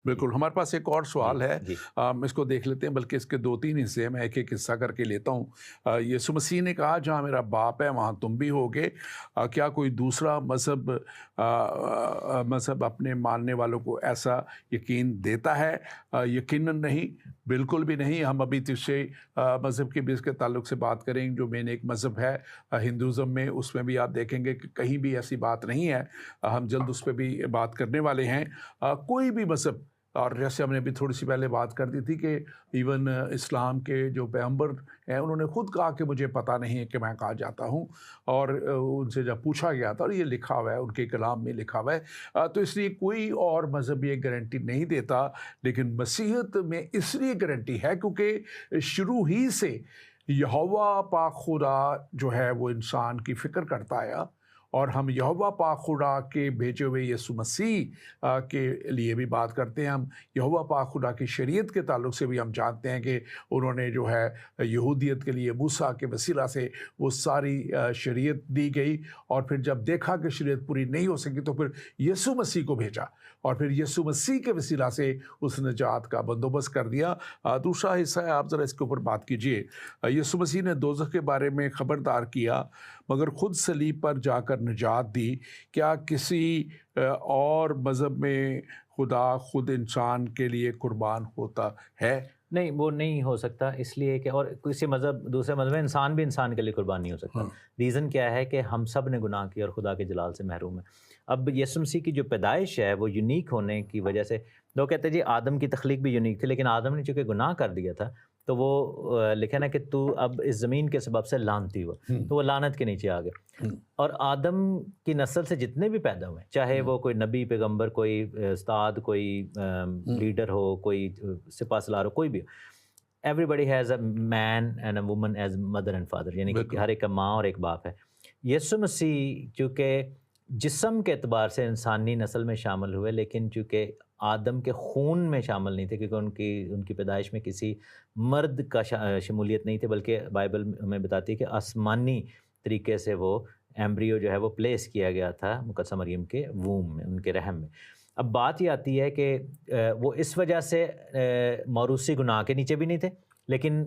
बिल्कुल, हमारे पास एक और जी, सवाल है। जी। हम इसको देख लेते हैं, बल्कि इसके 2-3 हिस्से हैं, मैं एक-एक हिस्सा करके लेता हूँ। यीशु मसीह ने कहा, जहाँ मेरा बाप है वहाँ तुम भी होगे। क्या कोई दूसरा मज़हब अपने मानने वालों को ऐसा यकीन देता है? यकीनन नहीं, बिल्कुल भी नहीं। हम अभी तीसरे मज़हब के भी इसके ताल्लुक से बात करेंगे, जो मेन एक मज़हब है हिंदुइज़्म में, उसमें भी आप देखेंगे कि कहीं भी ऐसी बात नहीं है। हम जल्द उस पे भी बात करने वाले हैं। कोई भी मज़हब, और जैसे हमने अभी थोड़ी सी पहले बात कर दी थी कि इवन इस्लाम के जो पैगंबर हैं, उन्होंने खुद कहा कि मुझे पता नहीं है कि मैं कहाँ जाता हूँ। और उनसे जब पूछा गया था, और ये लिखा हुआ है, उनके कलाम में लिखा हुआ है। तो इसलिए कोई और मज़हब ये गारंटी नहीं देता, लेकिन मसीहत में इसलिए गारंटी है क्योंकि शुरू ही से यहोवा पाक खुदा जो है वो इंसान की फ़िक्र करता आया। और हम यहोवा पाक खुदा के भेजे हुए यीशु मसीह के लिए भी बात करते हैं। हम यहोवा पाक खुदा की शरीयत के ताल्लुक से भी हम जानते हैं कि उन्होंने जो है यहूदियत के लिए मूसा के वसीला से वो सारी शरीयत दी गई। और फिर जब देखा कि शरीयत पूरी नहीं हो सकी, तो फिर यीशु मसीह को भेजा, और फिर यीशु मसीह के वसीला से उस निजात का बंदोबस्त कर दिया। दूसरा हिस्सा है, आप ज़रा इसके ऊपर बात कीजिए। यीशु मसीह ने दोज़ख के बारे में खबरदार किया, मगर खुद सलीब पर जाकर निजात दी। क्या किसी और मज़हब में खुदा खुद इंसान के लिए कुर्बान होता है? नहीं, वो नहीं हो सकता, इसलिए कि और किसी मज़हब दूसरे मज़हब में इंसान भी इंसान के लिए कुर्बान नहीं हो सकता। हाँ। रीज़न क्या है कि हम सब ने गुनाह किया और खुदा के जलाल से महरूम है। अब यीशु मसीह की जो पैदाइश है वो यूनिक होने की वजह से, लोग कहते हैं जी आदम की तख्लीक भी यूनिक थी, लेकिन आदम ने चूँकि गुनाह कर दिया था, तो वो लिखा है ना कि तू अब इस ज़मीन के सबब से लानती हुआ, तो वो लानत के नीचे आ गया। और आदम की नस्ल से जितने भी पैदा हुए, चाहे वो कोई नबी, पैगंबर, कोई उस्ताद, कोई लीडर हो, कोई सिपा सलार हो, कोई भी हो, everybody has a man and a woman as mother and father, यानी कि बिल्कुल। हर एक का माँ और एक बाप है। यीशु मसीह चूँकि जिस्म के एतबार से इंसानी नस्ल में शामिल हुए, लेकिन चूँकि आदम के खून में शामिल नहीं थे, क्योंकि उनकी उनकी पैदाइश में किसी मर्द का शमूलियत नहीं थी, बल्कि बाइबल हमें बताती है कि आसमानी तरीके से वो एम्ब्रियो जो है वो प्लेस किया गया था मुकद्दस मरियम के वूम में, उनके रहम में। अब बात ये आती है कि वो इस वजह से मौरूसी गुनाह के नीचे भी नहीं थे, लेकिन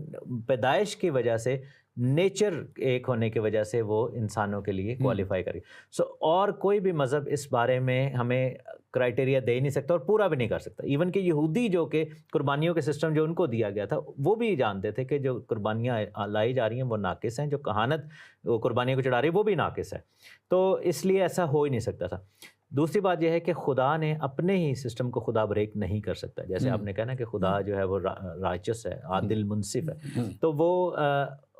पैदाइश की वजह से, नेचर एक होने की वजह से वो इंसानों के लिए क्वालिफाई करेगी। सो और कोई भी मज़हब इस बारे में हमें क्राइटेरिया दे ही नहीं सकता और पूरा भी नहीं कर सकता। इवन कि यहूदी जो कि कुर्बानियों के सिस्टम जो उनको दिया गया था, वो भी जानते थे कि जो कुर्बानियाँ लाई जा रही हैं वो नाकिस हैं, जो कहानत वो कुर्बानियों को चढ़ा रही है वो भी नाकिस है। तो इसलिए ऐसा हो ही नहीं सकता था। दूसरी बात यह है कि खुदा ने अपने ही सिस्टम को खुदा ब्रेक नहीं कर सकता। जैसे आपने कहा ना कि खुदा जो है वो राइचस है, आदिल मुनसिफ है, तो वो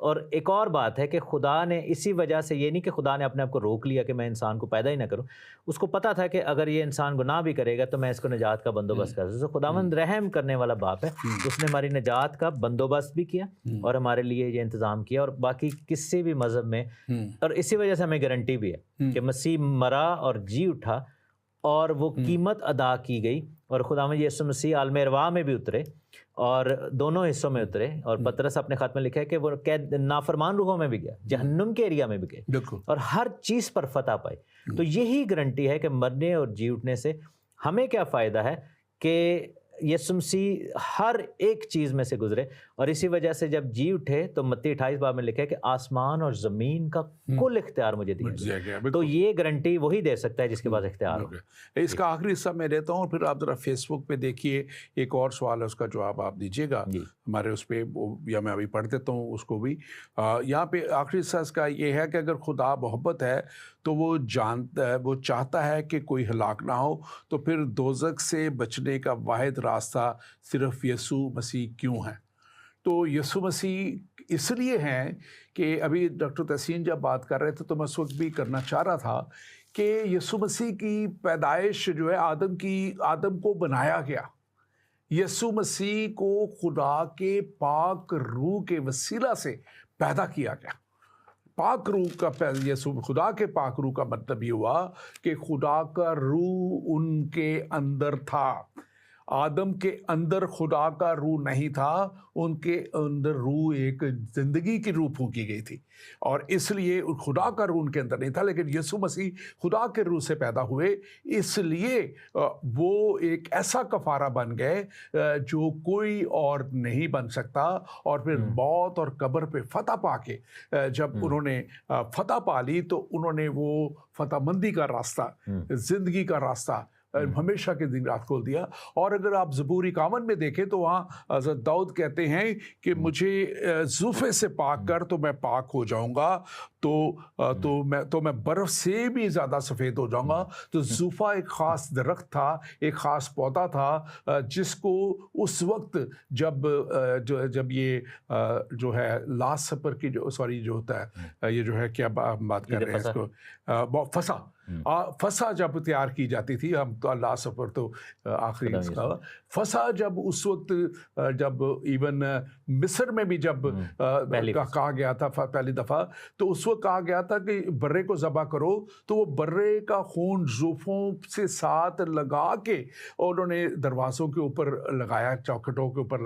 और एक और बात है कि खुदा ने इसी वजह से, ये नहीं कि खुदा ने अपने आप को रोक लिया कि मैं इंसान को पैदा ही ना करूं, उसको पता था कि अगर ये इंसान गुनाह भी करेगा तो मैं इसको निजात का बंदोबस्त कर सकता। खुदावंद रहम करने वाला बाप है, उसने हमारी निजात का बंदोबस्त भी किया और हमारे लिए ये इंतज़ाम किया, और बाकी किसी भी मज़हब में। और इसी वजह से हमें गारंटी भी है कि मसीह मरा और जी उठा, और वो कीमत अदा की गई, और खुदावंद यीशु मसीह आलम अरवाह में भी उतरे और दोनों हिस्सों में उतरे। और पतरस अपने खत में लिखा है कि वो कैद नाफरमान रूहों में भी गया, जहन्नुम के एरिया में भी गए, और हर चीज़ पर फतह पाई। तो यही गारंटी है कि मरने और जी उठने से हमें क्या फ़ायदा है कि यीशु मसीह हर एक चीज़ में से गुजरे। और इसी वजह से जब जी उठे तो मत्ती 28 बाब में लिखा है कि आसमान और ज़मीन का कुल इख्तियार मुझे दिया गया। तो ये गारंटी वही दे सकता है जिसके पास इख्तियार हो। इसका आखिरी हिस्सा मैं देता हूँ, फिर आप ज़रा फेसबुक पे देखिए, एक और सवाल है, उसका जवाब आप दीजिएगा हमारे उस पर, या मैं अभी पढ़ देता हूँ उसको भी। यहाँ पे आखिरी हिस्सा इसका ये है कि अगर खुदा मोहब्बत है तो वो जानता है, वो चाहता है कि कोई हलाक ना हो, तो फिर दोज़ख से बचने का वाहिद रास्ता सिर्फ यीशु मसीह क्यों है? तो यीशु मसीह इसलिए हैं कि अभी डॉक्टर तहसीन जब बात कर रहे थे तो मैं उस वक्त भी करना चाह रहा था कि यीशु मसीह की पैदाइश जो है, आदम को बनाया गया। यीशु मसीह को खुदा के पाक रूह के वसीला से पैदा किया गया। पाक रूह का खुदा के पाक रूह का मतलब ये हुआ कि खुदा का रूह उनके अंदर था, आदम के अंदर खुदा का रूह नहीं था, उनके अंदर रूह एक ज़िंदगी की रूह फूंकी गई थी, और इसलिए खुदा का रूह उनके अंदर नहीं था। लेकिन यीशु मसीह खुदा के रूह से पैदा हुए, इसलिए वो एक ऐसा कफ़ारा बन गए जो कोई और नहीं बन सकता। और फिर मौत और कब्र पे फतह पाके जब उन्होंने फतह पा ली, तो उन्होंने वो फतहमंदी का रास्ता, ज़िंदगी का रास्ता हमेशा के दिन रात खोल दिया। और अगर आप ज़बूर 51 में देखें तो वहाँ हज़रत दाऊद कहते हैं कि मुझे ज़ुफ़े से पाक कर तो मैं पाक हो जाऊँगा, तो मैं बर्फ़ से भी ज़्यादा सफ़ेद हो जाऊँगा। तो ज़ुफ़ा एक ख़ास दरख्त था, एक ख़ास पौधा था, जिसको उस वक्त जब ये जो है लास्ट सपर की जो होता है, ये जो है क्या बात कर रहे हैं इसको, फसा जब तैयार की जाती थी, हम तो अल्लाह सफ़र तो आखिरी इसका फसा, जब उस वक्त जब इवन मिस्र में भी जब कहा गया था पहली दफ़ा, तो उस वक्त कहा गया था कि बर्रे को ज़बह करो, तो वो बर्रे का खून ज़ुल्फ़ों से साथ लगा के उन्होंने दरवाज़ों के ऊपर लगाया, चौखटों के ऊपर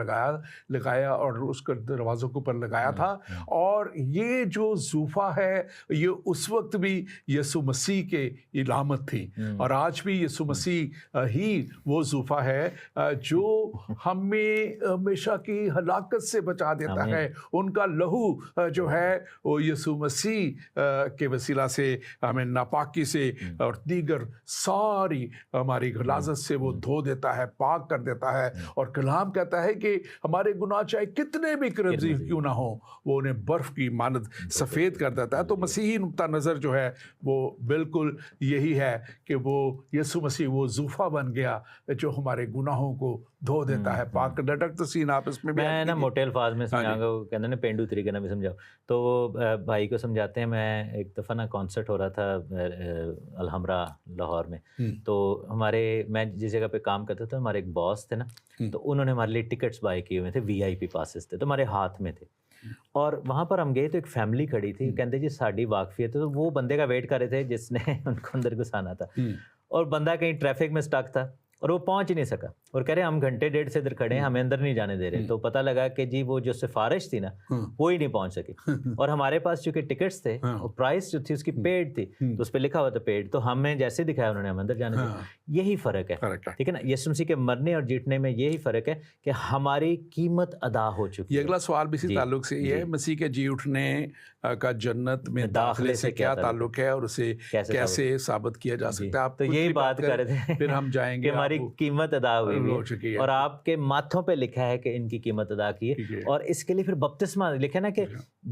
लगाया और उसके दरवाज़ों के ऊपर लगाया था। और ये जो ज़ुफ़ा है, ये उस वक्त भी यीशु मसीह के इलामत थी, और आज भी यीशु मसीह ही वो ज़ुफ़ा है जो हमें हमेशा की हलाकत से बचा देता है। उनका लहू जो है वो यीशु मसीह के वसीला से हमें नापाकी से और दीगर सारी हमारी गलाज़त से वो धो देता है, पाक कर देता है। और कलाम कहता है कि हमारे गुनाह चाहे कितने भी करज़ी क्यों ना हो, वो उन्हें बर्फ़ की मानद सफ़ेद कर देता है। तो मसीही नुक्ता नज़र जो है वो बिल्कुल यही है कि वो यीशु मसीह वो ज़ुफ़ा बन गया जो हमारे गुनाहों को धो देता है, पाक कर देता है। तो सीन आप इसमें भी मैं ना मोटे अल्फाज में समझाऊंगा, वो कहते हैं ना पेंडू तरीके ना भी समझाओ, तो वो भाई को समझाते हैं। मैं एक दफ़ा ना कॉन्सर्ट हो रहा था अलहमरा लाहौर में, तो मैं जिस जगह पे काम करता था, हमारे एक बॉस थे ना, तो उन्होंने हमारे लिए टिकट्स बाय किए हुए थे, VIP पासेस थे, तो हमारे हाथ में थे। और वहाँ पर हम गए तो एक फैमिली खड़ी थी, कहते जी साड़ी वाकफियत है, तो वो बंदे का वेट कर रहे थे जिसने उनको अंदर घुसाना था, और बंदा कहीं ट्रैफिक में स्टक था और वो पहुंच ही नहीं सका, और कह रहे हम घंटे डेढ़ से इधर खड़े हैं, हमें अंदर नहीं जाने दे रहे। तो पता लगा कि जी वो जो सिफारिश थी ना, वो ही नहीं पहुंच सकी, और हमारे पास चूंकि टिकट्स थे और प्राइस जो थी उसकी पेड थी, तो उस पर लिखा हुआ था पेड, तो हमें जैसे दिखाया उन्होंने हमें अंदर जाने दिया। यही फ़र्क है, ठीक है ना, यीशु मसीह के मरने और जीतने में यही फ़र्क है कि हमारी कीमत अदा हो चुकी है। ये अगला सवाल भी इसी ताल्लुक से ये है, मसीह के जी उठने का जन्नत में दाखिले से क्या ताल्लुक है और उसे कैसे साबित किया जा सकता है? आप तो यही बात कर रहे थे, फिर हम जाएंगे। हमारी कीमत अदा हुई है और आपके माथों पे लिखा है कि इनकी कीमत अदा की है। और इसके लिए फिर बपतिस्मा लिखा है ना कि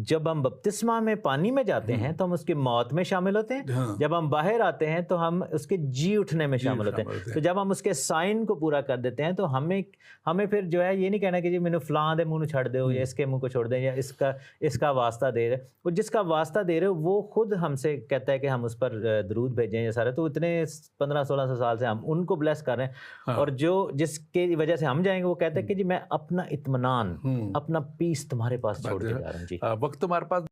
जब हम बपतिस्मा में पानी में जाते हैं तो हम उसकी मौत में शामिल होते हैं, जब हम बाहर आते हैं तो हम उसके जी उठने में शामिल होते हैं। तो जब हम उसके साइन को पूरा कर देते हैं तो हमें फिर जो है ये नहीं कहना कि जी मैंने फलां दे मुंह ਨੂੰ ਛੱਡ ਦਿਓ या इसके मुंह को छोड़ दें या इसका वास्ता दे रहे, वो जिसका वास्ता दे रहे हो वो खुद हमसे कहता है कि हम उस पर दरूद भेजें या सारे, तो इतने 1500-1600 साल से हम उनको ब्लेस कर रहे हैं। और जो जिसके वजह से हम जाएंगे वो कहता है कि जी मैं अपना इत्मीनान, अपना पीस तुम्हारे पास छोड़ के जा रहा हूँ। जी वक्त हमारे पास